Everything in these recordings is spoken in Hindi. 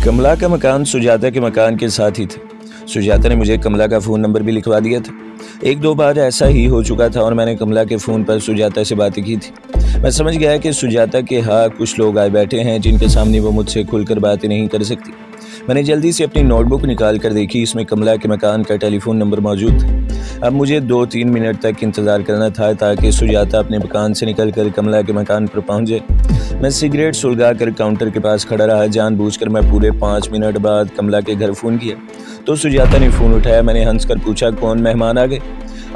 कमला का मकान सुजाता के मकान के साथ ही था। सुजाता ने मुझे कमला का फ़ोन नंबर भी लिखवा दिया था। एक दो बार ऐसा ही हो चुका था और मैंने कमला के फ़ोन पर सुजाता से बातें की थी। मैं समझ गया कि सुजाता के यहाँ कुछ लोग आए बैठे हैं जिनके सामने वो मुझसे खुलकर बातें नहीं कर सकती। मैंने जल्दी से अपनी नोटबुक निकाल कर देखी, इसमें कमला के मकान का टेलीफोन नंबर मौजूद था। अब मुझे 2-3 मिनट तक इंतज़ार करना था ताकि सुजाता अपने मकान से निकलकर कमला के मकान पर पहुंच जाए। मैं सिगरेट सुलगा कर काउंटर के पास खड़ा रहा। जानबूझकर मैं पूरे 5 मिनट बाद कमला के घर फ़ोन किया तो सुजाता ने फ़ोन उठाया। मैंने हंसकर पूछा, कौन मेहमान आ गए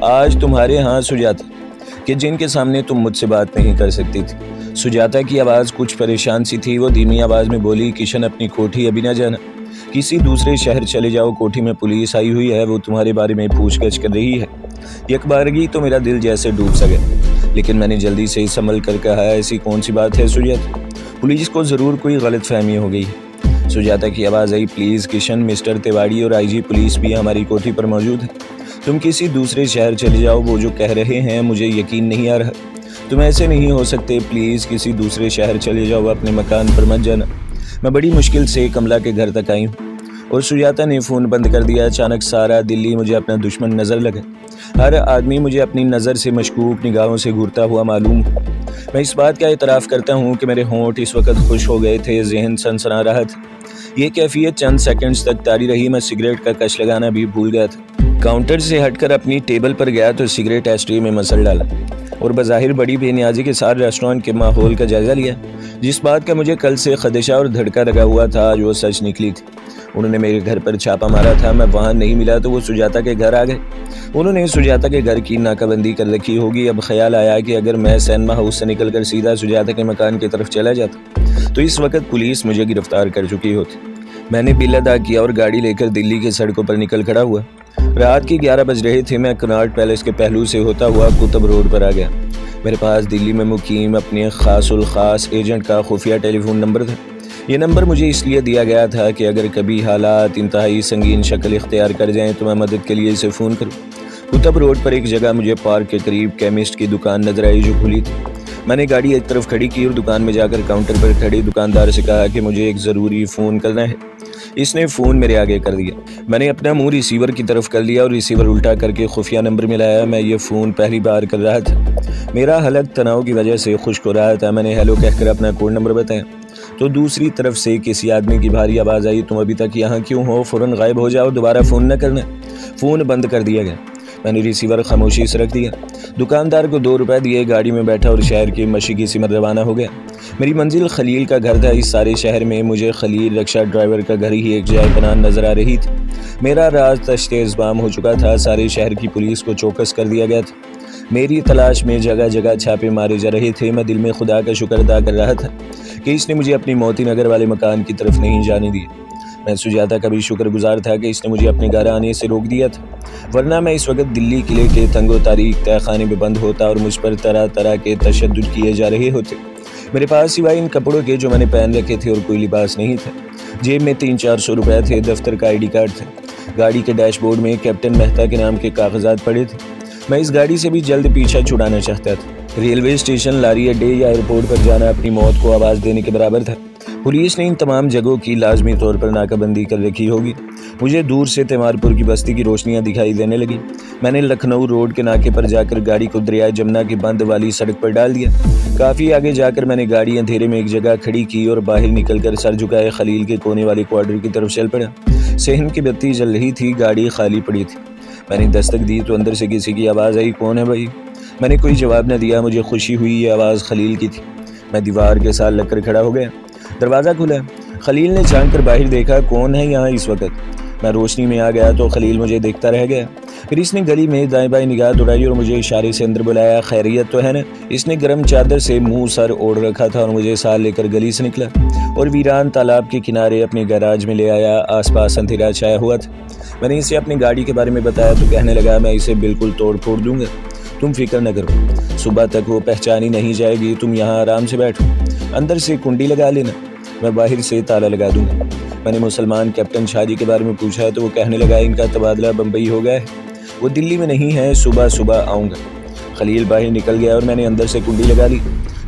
आज तुम्हारे यहाँ सुजाता, कि जिनके सामने तुम मुझसे बात नहीं कर सकती थी। सुजाता की आवाज़ कुछ परेशान सी थी। वो धीमी आवाज़ में बोली, किशन अपनी कोठी अभी ना जाना, किसी दूसरे शहर चले जाओ, कोठी में पुलिस आई हुई है, वो तुम्हारे बारे में पूछगछ कर रही है। यकबारगी तो मेरा दिल जैसे डूब सा गया, लेकिन मैंने जल्दी से संभल कर कहा, ऐसी कौन सी बात है सुजाता, पुलिस को ज़रूर कोई गलतफहमी हो गई। सुजाता की आवाज़ आई, प्लीज़ किशन, मिस्टर तिवारी और आईजी पुलिस भी हमारी कोठी पर मौजूद है। तुम किसी दूसरे शहर चले जाओ, वो जो कह रहे हैं मुझे यकीन नहीं आ रहा। तुम ऐसे नहीं हो सकते, प्लीज़ किसी दूसरे शहर चले जाओ, अपने मकान पर मत जाना। मैं बड़ी मुश्किल से कमला के घर तक आई हूँ और सुजाता ने फ़ोन बंद कर दिया। अचानक सारा दिल्ली मुझे अपना दुश्मन नज़र लगा। हर आदमी मुझे अपनी नज़र से मशकूक निगाहों से घूरता हुआ मालूम। मैं इस बात का एतराफ़ करता हूँ कि मेरे होंठ इस वक्त खुश हो गए थे, जहन सनसना रहा था। ये कैफियत चंद सेकंड्स तक तारी रही। मैं सिगरेट का कश लगाना भी भूल गया था। काउंटर से हटकर अपनी टेबल पर गया तो सिगरेट एस्ट्रे में मसल डाला और बज़ाहिर बड़ी बेनियाजी के साथ रेस्टोरेंट के माहौल का जायज़ा लिया। जिस बात का मुझे कल से खदशा और धड़का लगा हुआ था, आज वो सच निकली थी। उन्होंने मेरे घर पर छापा मारा था, मैं वहाँ नहीं मिला तो वो सुजाता के घर आ गए। उन्होंने सुजाता के घर की नाकाबंदी कर रखी होगी। अब ख्याल आया कि अगर मैं सिनेमा हाउस से निकलकर सीधा सुजाता के मकान की तरफ चला जाता तो इस वक्त पुलिस मुझे गिरफ्तार कर चुकी होती। मैंने बिल अदा किया और गाड़ी लेकर दिल्ली की सड़कों पर निकल खड़ा हुआ। रात के 11 बज रहे थे। मैं कनॉट पैलेस के पहलू से होता हुआ कुतुब रोड पर आ गया। मेरे पास दिल्ली में मुकीम अपने खासुल खास एजेंट का खुफिया टेलीफोन नंबर था। ये नंबर मुझे इसलिए दिया गया था कि अगर कभी हालात इंतहाई संगीन शक्ल इख्तियार कर जाएं तो मैं मदद के लिए इसे फ़ोन करूं। कुतुब रोड पर एक जगह मुझे पार्क के करीब केमिस्ट की दुकान नजर आई जो खुली थी। मैंने गाड़ी एक तरफ खड़ी की और दुकान में जाकर काउंटर पर खड़े दुकानदार से कहा कि मुझे एक ज़रूरी फ़ोन करना है। इसने फ़ोन मेरे आगे कर दिया। मैंने अपना मुंह रिसीवर की तरफ कर लिया और रिसीवर उल्टा करके खुफिया नंबर मिलाया। मैं ये फ़ोन पहली बार कर रहा था। मेरा हलक तनाव की वजह से खुश्क हो रहा था। मैंने हेलो कहकर अपना कोड नंबर बताया तो दूसरी तरफ से किसी आदमी की भारी आवाज़ आई, तुम अभी तक यहाँ क्यों हो, फ़ौरन गायब हो जाओ, दोबारा फ़ोन न करना। फ़ोन बंद कर दिया गया। मैंने रिसीवर खामोशी से रख दिया। दुकानदार को 2 रुपए दिए, गाड़ी में बैठा और शहर की मशीकी सिमत रवाना हो गया। मेरी मंजिल खलील का घर था। इस सारे शहर में मुझे खलील रिक्शा ड्राइवर का घर ही एक जाए पनाह नजर आ रही थी। मेरा राज तश्ते-ए-ज़बाम हो चुका था। सारे शहर की पुलिस को चौकस कर दिया गया था। मेरी तलाश में जगह जगह छापे मारे जा रहे थे। मैं दिल में खुदा का शुक्र अदा कर रहा था कि इसने मुझे अपनी मोती नगर वाले मकान की तरफ नहीं जाने दिया। मैं सुजाता का भी शुक्रगुजार था कि इसने मुझे अपने घर आने से रोक दिया था, वरना मैं इस वक्त दिल्ली किले के तंगो तारीख तहखाने में बंद होता और मुझ पर तरह तरह के तशद्दुद किए जा रहे होते। मेरे पास सिवाय इन कपड़ों के जो मैंने पहन रखे थे और कोई लिबास नहीं था। जेब में 300-400 रुपये थे। दफ्तर का ID कार्ड था। गाड़ी के डैशबोर्ड में कैप्टन मेहता के नाम के कागजात पड़े थे। मैं इस गाड़ी से भी जल्द पीछा छुड़ाना चाहता था। रेलवे स्टेशन, लारी अड्डे या एयरपोर्ट पर जाना अपनी मौत को आवाज़ देने के बराबर था। पुलिस ने इन तमाम जगहों की लाजमी तौर पर नाकाबंदी कर रखी होगी। मुझे दूर से तिमारपुर की बस्ती की रोशनियां दिखाई देने लगी। मैंने लखनऊ रोड के नाके पर जाकर गाड़ी को दरिया जमुना की बंद वाली सड़क पर डाल दिया। काफ़ी आगे जाकर मैंने गाड़ी अंधेरे में एक जगह खड़ी की और बाहर निकलकर सर झुकाए खलील के कोने वाले क्वार्टर की तरफ चल पड़ा। सहन की बत्ती जल रही थी। गाड़ी खाली पड़ी थी। मैंने दस्तक दी तो अंदर से किसी की आवाज़ आई, कौन है भाई? मैंने कोई जवाब न दिया। मुझे खुशी हुई ये आवाज़ खलील की थी। मैं दीवार के साथ लगकर खड़ा हो गया। दरवाज़ा खुला। खलील ने झांक कर बाहर देखा, कौन है यहाँ इस वक्त? मैं रोशनी में आ गया तो खलील मुझे देखता रह गया। फिर इसने गली में दाएं बाएं निगाह दौड़ाई और मुझे इशारे से अंदर बुलाया, खैरियत तो है ना? इसने गर्म चादर से मुंह सर ओढ़ रखा था और मुझे साथ लेकर गली से निकला और वीरान तालाब के किनारे अपने गैराज में ले आया। आसपास अंधेरा छाया हुआ था। मैंने इसे अपनी गाड़ी के बारे में बताया तो कहने लगा, मैं इसे बिल्कुल तोड़ फोड़ दूंगा, तुम फिक्र न करो, सुबह तक वो पहचानी नहीं जाएगी। तुम यहाँ आराम से बैठो, अंदर से कुंडी लगा लेना, मैं बाहर से ताला लगा दूंगा। मैंने मुसलमान कैप्टन शाहजी के बारे में पूछा तो वो कहने लगा, इनका तबादला बम्बई हो गया है, वो दिल्ली में नहीं है, सुबह सुबह आऊँगा। खलील बाहर निकल गया और मैंने अंदर से कुंडी लगा ली।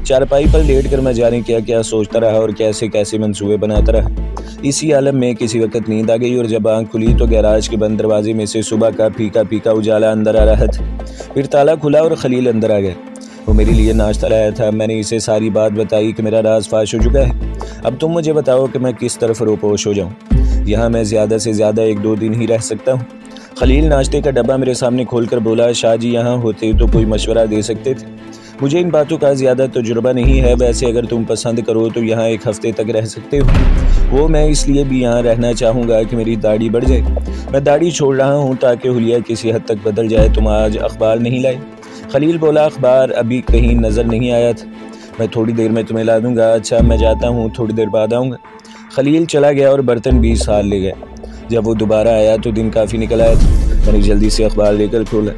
चारपाई पर लेट कर मैं जाने क्या क्या सोचता रहा और कैसे कैसे मंसूबे बनाता रहा। इसी आलम में किसी वक्त नींद आ गई और जब आंख खुली तो गैराज के बंद दरवाजे में से सुबह का फीका फीका उजाला अंदर आ रहा था। फिर ताला खुला और खलील अंदर आ गया। वो मेरे लिए नाश्ता लाया था। मैंने इसे सारी बात बताई कि मेरा राज फाश हो चुका है। अब तुम मुझे बताओ कि मैं किस तरफ रोपोश हो जाऊँ। यहाँ मैं ज़्यादा से ज़्यादा 1-2 दिन ही रह सकता हूँ। खलील नाश्ते का डब्बा मेरे सामने खोलकर बोला, शाह जी यहाँ होते तो कोई मशवरा दे सकते थे। मुझे इन बातों का ज़्यादा तजुर्बा नहीं है। वैसे अगर तुम पसंद करो तो यहाँ 1 हफ्ते तक रह सकते हो। वो मैं इसलिए भी यहाँ रहना चाहूँगा कि मेरी दाढ़ी बढ़ जाए। मैं दाढ़ी छोड़ रहा हूँ ताकि हुलिया किसी हद तक बदल जाए। तुम आज अखबार नहीं लाए? खलील बोला, अखबार अभी कहीं नज़र नहीं आया था। मैं थोड़ी देर में तुम्हें ला दूँगा। अच्छा मैं जाता हूँ, थोड़ी देर बाद आऊँगा। खलील चला गया और बर्तन भी साथ ले गया। जब वो दोबारा आया तो दिन काफ़ी निकल आया था। मैंने जल्दी से अखबार लेकर खोला।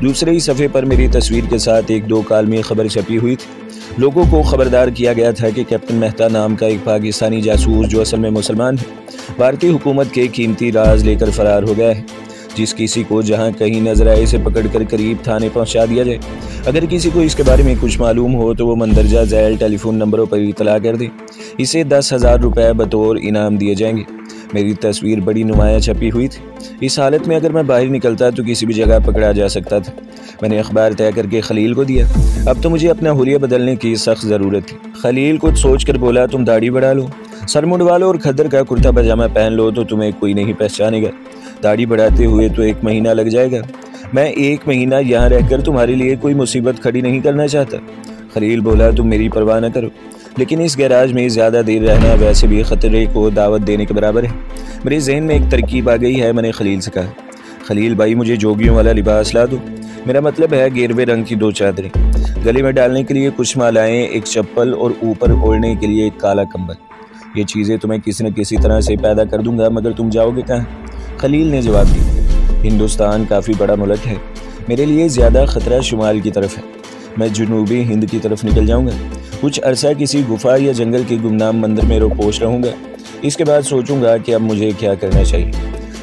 दूसरे ही सफ़े पर मेरी तस्वीर के साथ 1-2 कालमी खबर छपी हुई थी। लोगों को खबरदार किया गया था कि कैप्टन मेहता नाम का एक पाकिस्तानी जासूस, जो असल में मुसलमान है, भारतीय हुकूमत के कीमती राज लेकर फरार हो गया है। जिस किसी को जहां कहीं नजर आए इसे पकड़कर करीब थाने पहुंचा दिया जाए। अगर किसी को इसके बारे में कुछ मालूम हो तो वो मंदरजा झैल टेलीफोन नंबरों पर इतला कर दे। इसे 10,000 रुपये बतौर इनाम दिए जाएंगे। मेरी तस्वीर बड़ी नुमाया छपी हुई थी। इस हालत में अगर मैं बाहर निकलता तो किसी भी जगह पकड़ा जा सकता था। मैंने अखबार तय करके खलील को दिया। अब तो मुझे अपना हुलिया बदलने की सख्त ज़रूरत थी। खलील कुछ सोच कर बोला, तुम दाढ़ी बढ़ा लो, सर मुंडवा लो और खद्दर का कुर्ता पजामा पहन लो तो तुम्हें कोई नहीं पहचानेगा। दाढ़ी बढ़ाते हुए तो 1 महीना लग जाएगा। मैं 1 महीना यहाँ रहकर तुम्हारे लिए कोई मुसीबत खड़ी नहीं करना चाहता। खलील बोला, तुम मेरी परवाह न करो, लेकिन इस गैराज में ज़्यादा देर रहना वैसे भी ख़तरे को दावत देने के बराबर है। मेरे जहन में एक तरकीब आ गई है। मैंने खलील से कहा, खलील भाई मुझे जोगियों वाला लिबास ला दो। मेरा मतलब है गेरवे रंग की 2 चादरें, गले में डालने के लिए कुछ मालाएं, एक चप्पल और ऊपर ओढ़ने के लिए एक काला कंबल। ये चीज़ें तुम्हें किसी न किसी तरह से पैदा कर दूंगा, मगर तुम जाओगे कहाँ? खलील ने जवाब दिया, हिंदुस्तान काफ़ी बड़ा मुल्क है। मेरे लिए ज़्यादा ख़तरा शुमाल की तरफ है। मैं जनूबी हिंद की तरफ निकल जाऊँगा। कुछ अरसा किसी गुफा या जंगल के गुमनाम मंदिर में रोपोश रहूँगा। इसके बाद सोचूंगा कि अब मुझे क्या करना चाहिए।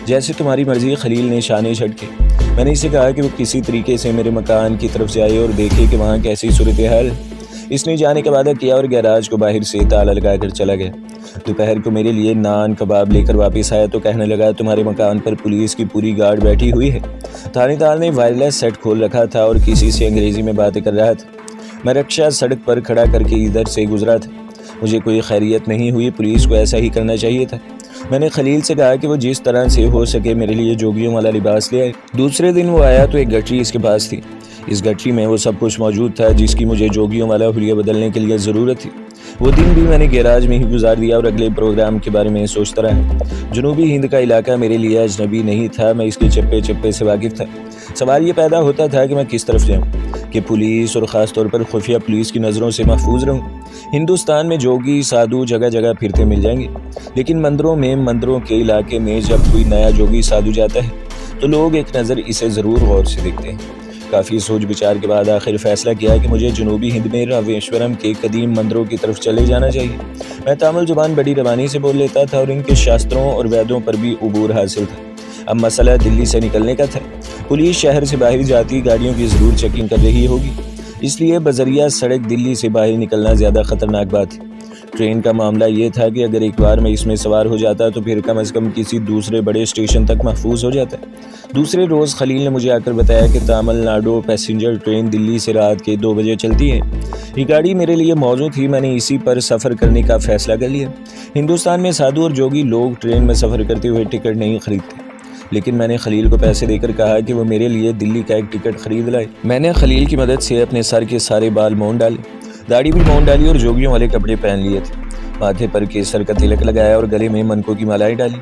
जैसे तुम्हारी मर्ज़ी। खलील ने शाने छटके। मैंने इसे कहा कि वो किसी तरीके से मेरे मकान की तरफ जाए और देखे कि वहाँ कैसी सूरत हाल है। इसने जाने का वादा किया और गैराज को बाहर से ताला लगाकर चला गया। दोपहर को मेरे लिए नान कबाब लेकर वापस आया तो कहने लगा, तुम्हारे मकान पर पुलिस की पूरी गार्ड बैठी हुई है। थानेदार ने वायरलेस सेट खोल रखा था और किसी से अंग्रेज़ी में बातें कर रहा था। मैं रक्षा सड़क पर खड़ा करके इधर से गुजरा था। मुझे कोई खैरियत नहीं हुई। पुलिस को ऐसा ही करना चाहिए था। मैंने खलील से कहा कि वो जिस तरह से हो सके मेरे लिए जोगियों वाला लिबास ले आए। दूसरे दिन वो आया तो एक गठरी इसके पास थी। इस गठरी में वो सब कुछ मौजूद था जिसकी मुझे जोगियों वाला हुलिया बदलने के लिए ज़रूरत थी। वो दिन भी मैंने गैराज में ही गुजार दिया और अगले प्रोग्राम के बारे में सोचता रहा। जनूबी हिंद का इलाका मेरे लिए अजनबी नहीं था। मैं इसके चप्पे चप्पे से वाकिफ़ था। सवाल ये पैदा होता था कि मैं किस तरफ जाऊँ, कि पुलिस और ख़ास तौर पर खुफिया पुलिस की नज़रों से महफूज रहूँ। हिंदुस्तान में जोगी साधु जगह जगह फिरते मिल जाएंगे, लेकिन मंदिरों के इलाके में जब कोई नया जोगी साधु जाता है तो लोग एक नज़र इसे ज़रूर गौर से देखते हैं। काफ़ी सोच विचार के बाद आखिर फैसला किया कि मुझे जनूबी हिंद में रामेश्वरम के कदीम मंदिरों की तरफ चले जाना चाहिए। मैं तामिल ज़ुबान बड़ी रवानी से बोल लेता था और इनके शास्त्रों और वेदों पर भी उबूर हासिल था। अब मसला दिल्ली से निकलने का था। पुलिस शहर से बाहर जाती गाड़ियों की ज़रूर चेकिंग कर रही होगी, इसलिए बजरिया सड़क दिल्ली से बाहर निकलना ज़्यादा ख़तरनाक बात है। ट्रेन का मामला ये था कि अगर एक बार मैं इसमें सवार हो जाता तो फिर कम से कम किसी दूसरे बड़े स्टेशन तक महफूज हो जाता। दूसरे रोज़ खलील ने मुझे आकर बताया कि तमिलनाडु पैसेंजर ट्रेन दिल्ली से रात के 2 बजे चलती है। ये गाड़ी मेरे लिए मौजूद थी। मैंने इसी पर सफ़र करने का फ़ैसला कर लिया। हिंदुस्तान में साधु और जोगी लोग ट्रेन में सफ़र करते हुए टिकट नहीं खरीदते, लेकिन मैंने खलील को पैसे देकर कहा कि वो मेरे लिए दिल्ली का एक टिकट खरीद लाए। मैंने खलील की मदद से अपने सर के सारे बाल मोड़ डाले, दाढ़ी भी मोड़ डाली और जोगियों वाले कपड़े पहन लिए थे। माथे पर केसर का तिलक लगाया और गले में मनकों की मालाएं डाली।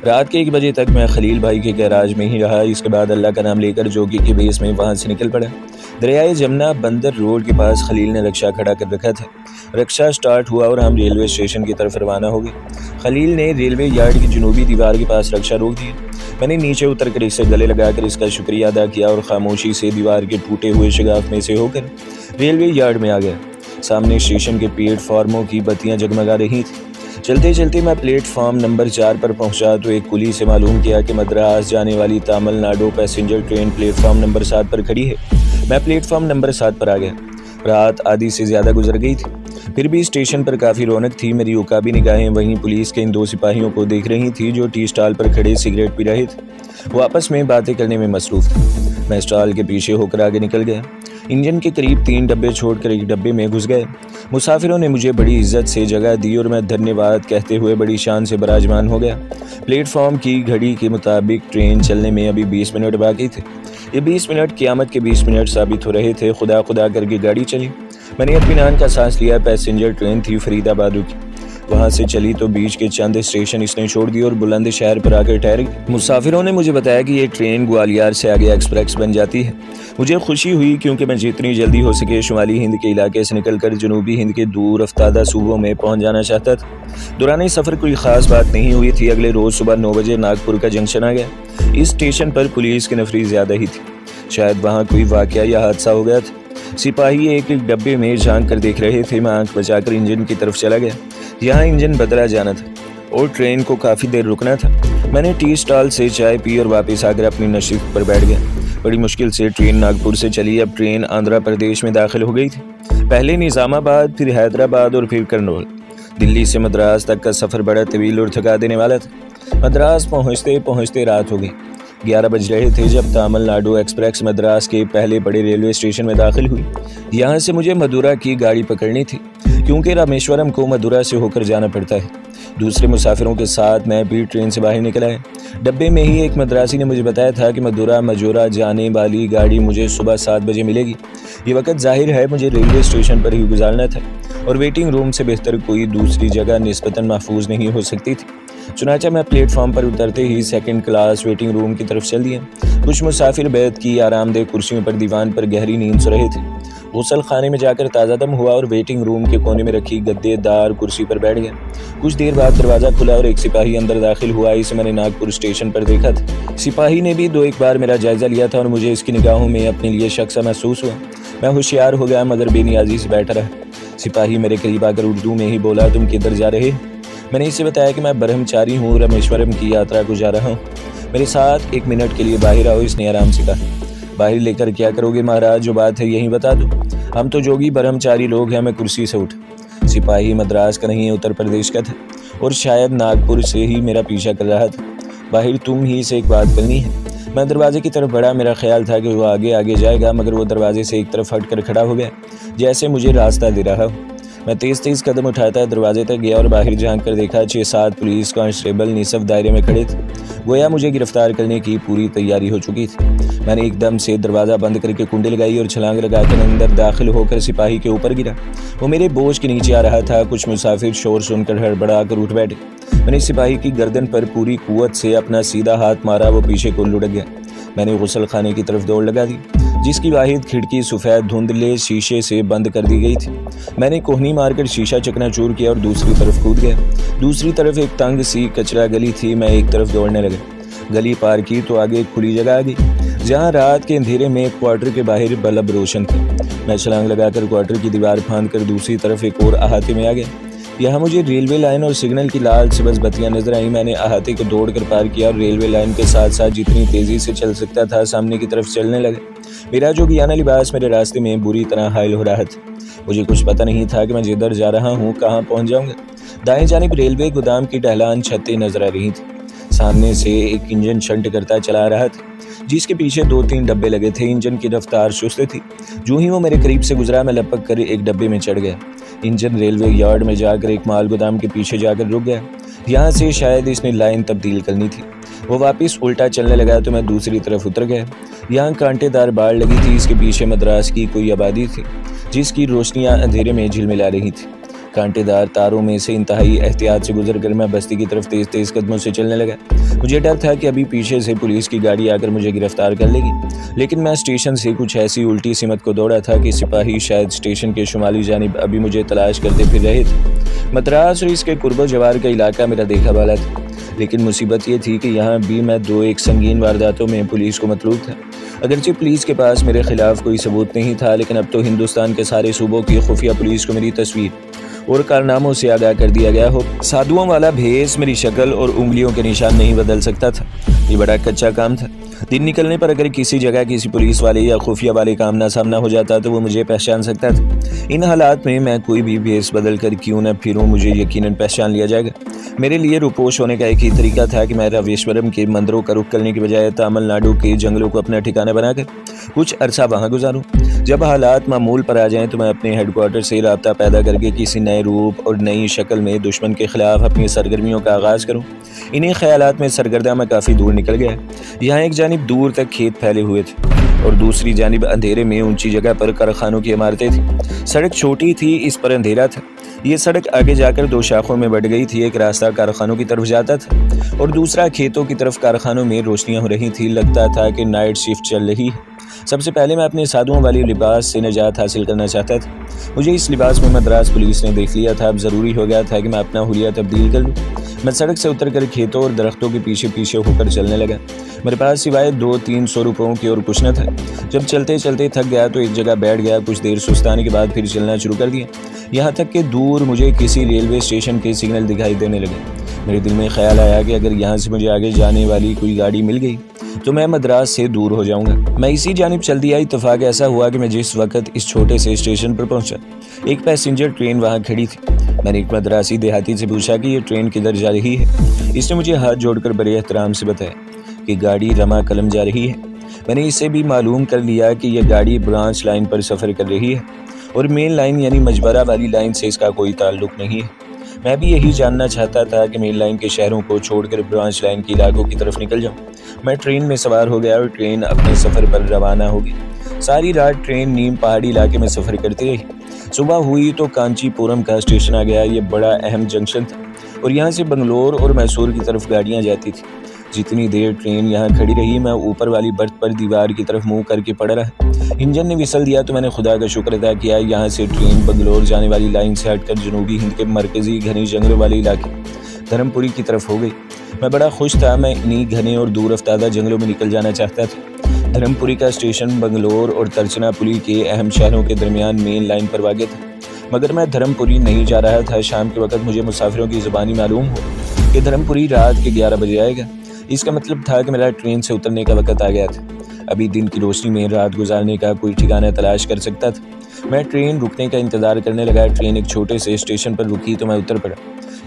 रात के 1 बजे तक मैं खलील भाई के गैराज में ही रहा। इसके बाद अल्लाह का नाम लेकर जोगी के बेस में वहाँ से निकल पड़ा। दरियाए जमुना बंदर रोड के पास खलील ने रक्षा खड़ा कर रखा था। रक्षा स्टार्ट हुआ और हम रेलवे स्टेशन की तरफ रवाना हो गए। खलील ने रेलवे यार्ड की जनूबी दीवार के पास रक्षा रोक दिया। मैंने नीचे उतरकर इसे गले लगाकर इसका शुक्रिया अदा किया और खामोशी से दीवार के टूटे हुए शगाफ में से होकर रेलवे यार्ड में आ गया। सामने स्टेशन के प्लेटफार्मों की बत्तियां जगमगा रही थी। चलते चलते मैं प्लेटफार्म नंबर 4 पर पहुंचा तो एक कुली से मालूम किया कि मद्रास जाने वाली Tamil Nadu passenger train platform number 7 पर खड़ी है। मैं प्लेटफार्म नंबर 7 पर आ गया। रात आधी से ज़्यादा गुजर गई थी, फिर भी स्टेशन पर काफ़ी रौनक थी। मेरी उकाबी निगाहें वहीं पुलिस के इन 2 सिपाहियों को देख रही थी जो टी स्टॉल पर खड़े सिगरेट पी रहे थे। वो आपस में बातें करने में मसरूफ़ थे। मैं स्टॉल के पीछे होकर आगे निकल गया। इंजन के करीब 3 डब्बे छोड़कर एक डब्बे में घुस गए। मुसाफिरों ने मुझे बड़ी इज्जत से जगह दी और मैं धन्यवाद कहते हुए बड़ी शान से बराजमान हो गया। प्लेटफॉर्म की घड़ी के मुताबिक ट्रेन चलने में अभी 20 मिनट बाकी थे। ये 20 मिनट क़यामत के 20 मिनट साबित हो रहे थे। खुदा खुदा करके गाड़ी चली। मैंने इत्मीनान का सांस लिया। पैसेंजर ट्रेन थी फरीदाबाद की। वहाँ से चली तो बीच के चंद स्टेशन इसने छोड़ दिए और बुलंद शहर पर आकर ठहर गई। मुसाफिरों ने मुझे बताया कि ये ट्रेन ग्वालियर से आगे एक्सप्रेस बन जाती है। मुझे खुशी हुई क्योंकि मैं जितनी जल्दी हो सके शुमाली हिंद के इलाके से निकलकर जनूबी हिंद के दूर अफ्तादा सूबों में पहुंच जाना चाहता था। दौरान सफ़र कोई ख़ास बात नहीं हुई थी। अगले रोज़ सुबह 9 बजे नागपुर का जंक्शन आ गया। इस स्टेशन पर पुलिस की नफरी ज़्यादा ही थी। शायद वहाँ कोई वाक़या या हादसा हो गया था। सिपाही एक एक डब्बे में झांक कर देख रहे थे। मैं आंख बचाकर इंजन की तरफ चला गया। यहाँ इंजन बदला जाना था और ट्रेन को काफ़ी देर रुकना था। मैंने टी स्टॉल से चाय पी और वापस आकर अपनी नशिस्त पर बैठ गया। बड़ी मुश्किल से ट्रेन नागपुर से चली। अब ट्रेन आंध्र प्रदेश में दाखिल हो गई थी। पहले निज़ामाबाद, फिर हैदराबाद और फिर करनूल। दिल्ली से मद्रास तक का सफ़र बड़ा तवील और थका देने वाला था। मद्रास पहुँचते पहुँचते रात हो गई। 11 बज रहे थे जब तमिलनाडु एक्सप्रेस मद्रास के पहले बड़े रेलवे स्टेशन में दाखिल हुई। यहाँ से मुझे मदुरा की गाड़ी पकड़नी थी क्योंकि रामेश्वरम को मदुरा से होकर जाना पड़ता है। दूसरे मुसाफिरों के साथ मैं भी ट्रेन से बाहर निकला है। डब्बे में ही एक मद्रासी ने मुझे बताया था कि मदुरा मजोरा जाने वाली गाड़ी मुझे सुबह 7 बजे मिलेगी। ये वक्त जाहिर है मुझे रेलवे स्टेशन पर ही गुजारना था और वेटिंग रूम से बेहतर कोई दूसरी जगह निस्बतन महफूज नहीं हो सकती थी। चुनाचा मैं प्लेटफॉर्म पर उतरते ही 2nd क्लास वेटिंग रूम की तरफ चल दिया। कुछ मुसाफिर बैठ की आरामदेह कुर्सियों पर दीवान पर गहरी नींद सो रहे थे। गुसल खाने में जाकर ताज़ादम हुआ और वेटिंग रूम के कोने में रखी गद्देदार कुर्सी पर बैठ गया। कुछ देर बाद दरवाज़ा खुला और एक सिपाही अंदर दाखिल हुआ। इसे मैंने नागपुर स्टेशन पर देखा था। सिपाही ने भी 2-1 बार मेरा जायज़ा लिया था और मुझे इसकी निगाहों में अपने लिए शक सा महसूस हुआ। मैं होशियार हो गया मगर बेनियाजी से बैठा रहा। सिपाही मेरे करीब आकर उर्दू में ही बोला, तुम किधर जा रहे? मैंने इसे बताया कि मैं ब्रह्मचारी हूँ, रामेश्वरम की यात्रा को जा रहा हूँ। मेरे साथ 1 मिनट के लिए बाहर आओ, इसने आराम से कहा। बाहर लेकर क्या करोगे महाराज? जो बात है यही बता दो। हम तो जोगी ब्रह्मचारी लोग हैं। मैं कुर्सी से उठा। सिपाही मद्रास का नहीं, उत्तर प्रदेश का था और शायद नागपुर से ही मेरा पीछा कर रहा था। बाहर तुम ही से एक बात करनी है। मैं दरवाजे की तरफ बढ़ा। मेरा ख्याल था कि वो आगे आगे जाएगा मगर वो दरवाजे से एक तरफ हट कर खड़ा हो गया जैसे मुझे रास्ता दे रहा हो। मैं तेज़ कदम उठाता दरवाजे तक गया और बाहर झांक कर देखा 6-7 पुलिस कांस्टेबल निसफ दायरे में खड़े थे। गोया मुझे गिरफ्तार करने की पूरी तैयारी हो चुकी थी। मैंने एकदम से दरवाज़ा बंद करके कुंडी लगाई और छलांग लगाकर अंदर दाखिल होकर सिपाही के ऊपर गिरा। वो मेरे बोझ के नीचे आ रहा था। कुछ मुसाफिर शोर सुनकर हड़बड़ा कर उठ बैठे। मैंने सिपाही की गर्दन पर पूरी कुव्वत से अपना सीधा हाथ मारा। वो पीछे को लुढ़क गया। मैंने गुसल खाने की तरफ दौड़ लगा दी जिसकी वाहिद खिड़की सफ़ेद धुंधले शीशे से बंद कर दी गई थी। मैंने कोहनी मारकर शीशा चकनाचूर किया और दूसरी तरफ कूद गया। दूसरी तरफ एक तंग सी कचरा गली थी। मैं एक तरफ दौड़ने लगा। गली पार की तो आगे एक खुली जगह आ गई जहाँ रात के अंधेरे में क्वार्टर के बाहर बल्ब रोशन थे। मैं छलांग लगाकर क्वार्टर की दीवार फांद कर दूसरी तरफ एक और अहाते में आ गया। यहाँ मुझे रेलवे लाइन और सिग्नल की लाल सबज बत्तियाँ नजर आई। मैंने अहाते को दौड़कर पार किया और रेलवे लाइन के साथ साथ जितनी तेज़ी से चल सकता था सामने की तरफ चलने लगा। मेरा जोगियाना लिबास मेरे रास्ते में बुरी तरह हायल हो रहा था। मुझे कुछ पता नहीं था कि मैं जिधर जा रहा हूँ कहाँ पहुँच जाऊँगा। दाएं जानिब रेलवे गोदाम की ढलान छतें नजर आ रही थी। सामने से एक इंजन शंट करता चला रहा था जिसके पीछे 2-3 डब्बे लगे थे। इंजन की रफ्तार सुस्त थी। जो ही वो मेरे करीब से गुजरा मैं लपक कर एक डब्बे में चढ़ गया। इंजन रेलवे यार्ड में जाकर एक माल गोदाम के पीछे जाकर रुक गया। यहाँ से शायद इसने लाइन तब्दील करनी थी। वो वापस उल्टा चलने लगा तो मैं दूसरी तरफ उतर गया। यहाँ कांटेदार बाड़ लगी थी। इसके पीछे मद्रास की कोई आबादी थी जिसकी रोशनियाँ अंधेरे में झिलमिला रही थी। कांटेदार तारों में से इंतहाई एहतियात से गुजरकर मैं बस्ती की तरफ तेज कदमों से चलने लगा। मुझे डर था कि अभी पीछे से पुलिस की गाड़ी आकर मुझे गिरफ्तार कर लेगी, लेकिन मैं स्टेशन से कुछ ऐसी उल्टी सिमत को दौड़ा था कि सिपाही शायद स्टेशन के शुमाली जानिब अभी मुझे तलाश करते फिर रहे थे। मद्रास और इसके कुर्बो जवार का इलाका मेरा देखा वाला था, लेकिन मुसीबत ये थी कि यहाँ भी मैं 2-1 संगीन वारदातों में पुलिस को मतलूब था। अगरचे पुलिस के पास मेरे खिलाफ कोई सबूत नहीं था, लेकिन अब तो हिंदुस्तान के सारे सूबों की खुफिया पुलिस को मेरी तस्वीर और कारनामों से आगाह कर दिया गया हो। साधुओं वाला भेस मेरी शक्ल और उंगलियों के निशान नहीं बदल सकता था। ये बड़ा कच्चा काम था। दिन निकलने पर अगर किसी जगह किसी पुलिस वाले या खुफिया वाले का आमना सामना हो जाता तो वो मुझे पहचान सकता था। इन हालात में मैं कोई भी भेस बदल कर क्यों न फिरूं, मुझे यकीनन पहचान लिया जाएगा। मेरे लिए रुपोश होने का एक ही तरीका था कि मैं रामेश्वरम के मंदिरों का रुख करने की बजाय तमिलनाडु के जंगलों को अपना ठिकाना बनाकर कुछ अरसा वहाँ गुजारूं। जब हालात मामूल पर आ जाएं तो मैं अपने हेडक्वार्टर से राब्ता पैदा करके किसी नए रूप और नई शक्ल में दुश्मन के खिलाफ अपनी सरगर्मियों का आगाज़ करूं। इन्हीं ख्यालात में सरगर्दा मैं काफ़ी दूर निकल गया। यहाँ एक जानिब दूर तक खेत फैले हुए थे और दूसरी जानिब अंधेरे में ऊंची जगह पर कारखानों की इमारतें थी। सड़क छोटी थी, इस पर अंधेरा था। ये सड़क आगे जाकर दो शाखों में बढ़ गई थी। एक रास्ता कारखानों की तरफ जाता था और दूसरा खेतों की तरफ। कारखानों में रोशनियां हो रही थी, लगता था कि नाइट शिफ्ट चल रही है। सबसे पहले मैं अपने साधुओं वाली लिबास से निजात हासिल करना चाहता था। मुझे इस लिबास में मद्रास पुलिस ने देख लिया था। अब ज़रूरी हो गया था कि मैं अपना हुलिया तब्दील कर लूँ। मैं सड़क से उतरकर खेतों और दरख्तों के पीछे पीछे होकर चलने लगा। मेरे पास सिवाय 200-300 रुपयों की और कुछ न था। जब चलते चलते थक गया तो एक जगह बैठ गया। कुछ देर सुस्ताने के बाद फिर चलना शुरू कर दिया। यहाँ तक कि दूर मुझे किसी रेलवे स्टेशन के सिग्नल दिखाई देने लगे। मेरे दिल में ख्याल आया कि अगर यहाँ से मुझे आगे जाने वाली कोई गाड़ी मिल गई तो मैं मद्रास से दूर हो जाऊंगा। मैं इसी जानिब चल दिया। इत्तेफाक ऐसा हुआ कि मैं जिस वक्त इस छोटे से स्टेशन पर पहुंचा, एक पैसेंजर ट्रेन वहां खड़ी थी। मैंने एक मद्रासी देहाती से पूछा कि ये ट्रेन किधर जा रही है। इसने मुझे हाथ जोड़कर बड़े एहतराम से बताया कि गाड़ी रमा कलम जा रही है। मैंने इससे भी मालूम कर लिया कि यह गाड़ी ब्रांच लाइन पर सफ़र कर रही है और मेन लाइन यानी मजबरा वाली लाइन से इसका कोई ताल्लुक नहीं है। मैं भी यही जानना चाहता था कि मेन लाइन के शहरों को छोड़कर ब्रांच लाइन के इलाकों की तरफ निकल जाऊं। मैं ट्रेन में सवार हो गया और ट्रेन अपने सफ़र पर रवाना हो गई। सारी रात ट्रेन नीम पहाड़ी इलाके में सफ़र करती रही। सुबह हुई तो कांचीपुरम का स्टेशन आ गया। ये बड़ा अहम जंक्शन था और यहाँ से बंगलोर और मैसूर की तरफ गाड़ियाँ जाती थी। जितनी देर ट्रेन यहाँ खड़ी रही मैं ऊपर वाली बर्थ पर दीवार की तरफ मुँह करके पड़ा रहा। इंजन ने विसल दिया तो मैंने खुदा का शुक्र अदा किया। यहाँ से ट्रेन बंगलोर जाने वाली लाइन से हटकर जनूबी हिंद के मरकजी घने जंगलों वाले इलाके धर्मपुरी की तरफ हो गई। मैं बड़ा खुश था। मैं इन्हीं घने और दूर अफ्तादा जंगलों में निकल जाना चाहता था। धर्मपुरी का स्टेशन बंगलोर और तरचनापुली के अहम शहरों के दरमियान मेन लाइन पर वाक़ था, मगर मैं धर्मपुरी नहीं जा रहा था। शाम के वक्त मुझे मुसाफिरों की ज़बानी मालूम हो कि धर्मपुरी रात के 11 बजे आएगा। इसका मतलब था कि मेरा ट्रेन से उतरने का वक्त आ गया था। अभी दिन की रोशनी में रात गुजारने का कोई ठिकाना तलाश कर सकता था। मैं ट्रेन रुकने का इंतज़ार करने लगा। ट्रेन एक छोटे से स्टेशन पर रुकी तो मैं उतर पड़ा।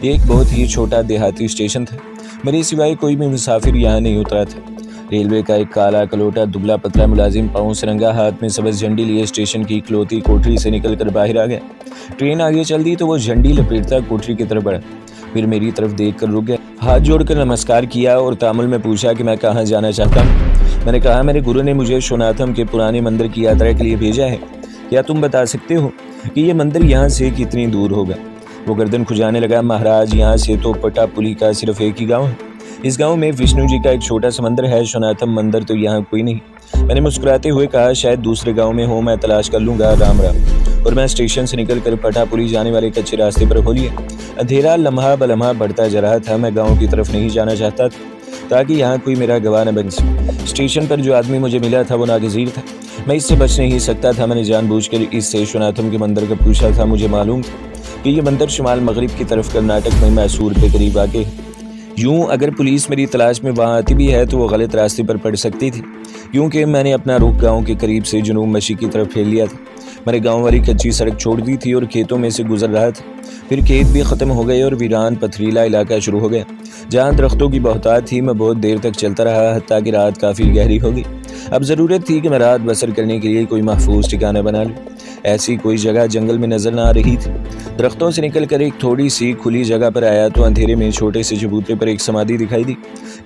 ये एक बहुत ही छोटा देहाती स्टेशन था। मेरे सिवाय कोई भी मुसाफिर यहाँ नहीं उतरा था। रेलवे का एक काला कलोटा दुबला पतला मुलाजिम पाँव सरंगा हाथ में सब्ज़ झंडी लिए स्टेशन की इकलौती कोठरी से निकलकर बाहर आ गया। ट्रेन आगे चल दी तो वो झंडी लपेटता कोठरी की तरफ बढ़ा। फिर मेरी तरफ देखकर रुक गया। हाथ जोड़कर नमस्कार किया और तामुल में पूछा कि मैं कहाँ जाना चाहता हूँ। मैंने कहा मेरे गुरु ने मुझे शोनाथम के पुराने मंदिर की यात्रा के लिए भेजा है। क्या तुम बता सकते हो कि ये मंदिर यहाँ से कितनी दूर होगा? वो गर्दन खुजाने लगा। महाराज, यहाँ से तो पटापुली का सिर्फ एक ही गाँव है। इस गांव में विष्णु जी का एक छोटा सा मंदिर है। शोनाथम मंदिर तो यहाँ कोई नहीं। मैंने मुस्कुराते हुए कहा शायद दूसरे गांव में हो, मैं तलाश कर लूँगा। राम राम। और मैं स्टेशन से निकलकर पटापुली जाने वाले कच्चे रास्ते पर हो लिया। अंधेरा लम्हा बलम्हा बढ़ता जा रहा था। मैं गाँव की तरफ नहीं जाना चाहता था ताकि यहाँ कोई मेरा गवाह न बन सके। स्टेशन पर जो आदमी मुझे मिला था वो नागज़ीर था। मैं इससे बच नहीं सकता था। मैंने जानबूझकर इससे शोनाथम के मंदिर का पूछा था। मुझे मालूम था कि ये मंदिर शुमाल मगरिब की तरफ कर्नाटक में मैसूर के करीब आके है। यूँ अगर पुलिस मेरी तलाश में वहाँ आती भी है तो वो गलत रास्ते पर पड़ सकती थी, क्योंकि मैंने अपना रुख गांव के करीब से जनूब मशीक की तरफ फेर लिया था। मैंने गांव वाली कच्ची सड़क छोड़ दी थी और खेतों में से गुजर रहा था। फिर खेत भी ख़त्म हो गए और वीरान पथरीला इलाका शुरू हो गया जहाँ दरख्तों की बहुतायत थी। मैं बहुत देर तक चलता रहा हत्ता कि रात काफ़ी गहरी हो गई। अब ज़रूरत थी कि मैं रात बसर करने के लिए कोई महफूज ठिकाना बना लूँ। ऐसी कोई जगह जंगल में नजर न आ रही थी। दरख्तों से निकलकर एक थोड़ी सी खुली जगह पर आया तो अंधेरे में छोटे से चबूतरे पर एक समाधि दिखाई दी।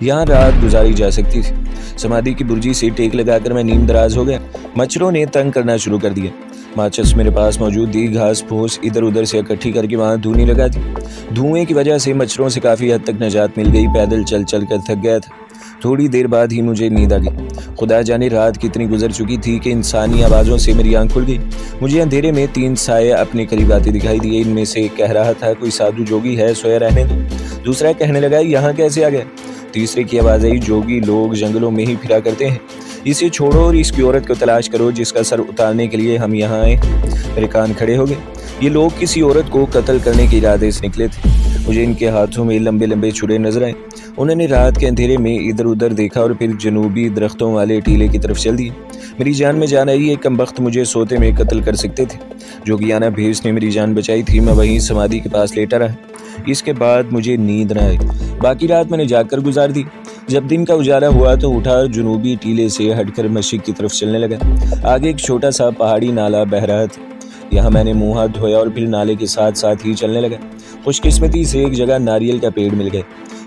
यहाँ रात गुजारी जा सकती थी। समाधि की बुर्जी से टेक लगाकर मैं नींद दराज हो गया। मच्छरों ने तंग करना शुरू कर दिया। माचिस मेरे पास मौजूद थी। घास फूस इधर उधर से इकट्ठी करके वहाँ धूनी लगा दी। धुएं की वजह से मच्छरों से काफ़ी हद तक निजात मिल गई। पैदल चल चल कर थक गया था। थोड़ी देर बाद ही मुझे नींद आ गई। खुदा जाने रात कितनी गुजर चुकी थी कि इंसानी आवाज़ों से मेरी आंख खुल गई। मुझे अंधेरे में 3 साये अपने करीब आते दिखाई दिए। इनमें से एक कह रहा था कोई साधु जोगी है, सोया रहने दो। दूसरा कहने लगा यहाँ कैसे आ गया। तीसरे की आवाज़ आई जोगी लोग जंगलों में ही फिरा करते हैं, इसे छोड़ो और इसकी औरत को तलाश करो जिसका सर उतारने के लिए हम यहाँ आए। मेरे कान खड़े हो गए। ये लोग किसी औरत को कत्ल करने के इरादे से निकले थे। मुझे इनके हाथों में लंबे लंबे छुरे नजर आए। उन्होंने रात के अंधेरे में इधर उधर देखा और फिर जनूबी दरख्तों वाले टीले की तरफ चल दिए। मेरी जान में जान आई, ये कमबख्त मुझे सोते में कत्ल कर सकते थे। जोगियाना भेस ने मेरी जान बचाई थी। मैं वहीं समाधि के पास लेटा रहा। इसके बाद मुझे नींद न आई। बाकी रात मैंने जाकर गुजार दी। जब दिन का उजाला हुआ तो उठा जनूबी टीले से हटकर मस्जिद की तरफ चलने लगा। आगे एक छोटा सा पहाड़ी नाला बह रहा था। यहाँ मैंने मुंह हाथ धोया और फिर नाले के साथ साथ ही चलने लगा। खुशकिस्मती से एक जगह नारियल का पेड़ मिल गया।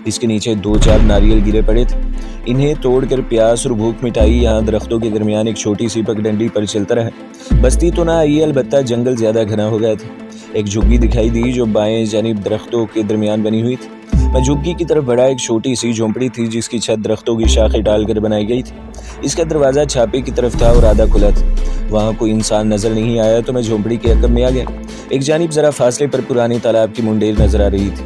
इसके नीचे 2-4 नारियल गिरे पड़े थे। इन्हें तोड़कर प्यास और भूख मिटाई यहाँ दरख्तों के दरमियान एक छोटी सी पगडंडी पर चलता रहा। बस्ती तो ना आई, अलबत्ता जंगल ज्यादा घना हो गया था। एक झुग्गी दिखाई दी जो बाएं जानिब दरख्तों के दरमियान बनी हुई थी। मैं झुग्गी की तरफ बढ़ा। एक छोटी सी झोंपड़ी थी जिसकी छत दरख्तों की शाखें डालकर बनाई गई थी। इसका दरवाज़ा छापे की तरफ था और आधा खुला था। वहाँ कोई इंसान नजर नहीं आया तो मैं झोंपड़ी के अकब में आ गया। एक जानिब जरा फासले पर पुराने तालाब की मुंडेर नजर आ रही थी।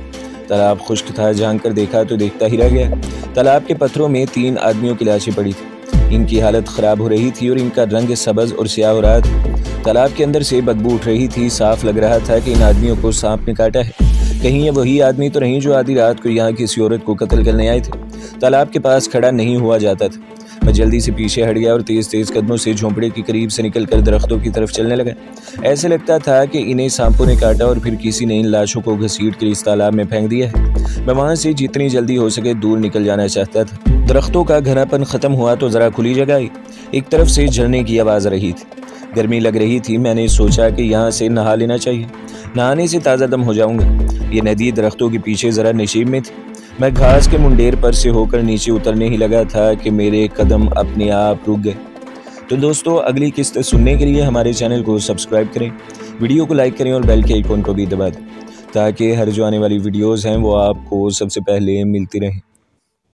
तालाब खुश्क था। झांक कर देखा तो देखता ही रह गया। तालाब के पत्थरों में 3 आदमियों की लाशें पड़ी थी। इनकी हालत खराब हो रही थी और इनका रंग सब्ज और स्याह हो रहा था। तालाब के अंदर से बदबू उठ रही थी। साफ लग रहा था कि इन आदमियों को सांप ने काटा है। कहीं ये वही आदमी तो नहीं जो आधी रात को यहाँ किसी औरत को कत्ल करने आए थे। तालाब के पास खड़ा नहीं हुआ जाता था। मैं जल्दी से पीछे हट गया और तेज तेज कदमों से झोंपड़े के करीब से निकलकर दरख्तों की तरफ चलने लगा। ऐसे लगता था कि इन्हें सांपों ने काटा और फिर किसी ने इन लाशों को घसीट कर इस तालाब में फेंक दिया है। मैं वहां से जितनी जल्दी हो सके दूर निकल जाना चाहता था। दरख्तों का घनापन खत्म हुआ तो जरा खुली जगह आई। एक तरफ से झरने की आवाज आ रही थी। गर्मी लग रही थी। मैंने सोचा कि यहाँ से नहा लेना चाहिए। नहाने से ताज़ा दम हो जाऊंगा। ये नदी दरख्तों के पीछे जरा नशीब में थी। मैं घास के मुंडेर पर से होकर नीचे उतरने ही लगा था कि मेरे कदम अपने आप रुक गए। तो दोस्तों, अगली किस्त सुनने के लिए हमारे चैनल को सब्सक्राइब करें, वीडियो को लाइक करें और बेल के आइकॉन को भी दबा दें ताकि हर जो आने वाली वीडियोज़ हैं वो आपको सबसे पहले मिलती रहें।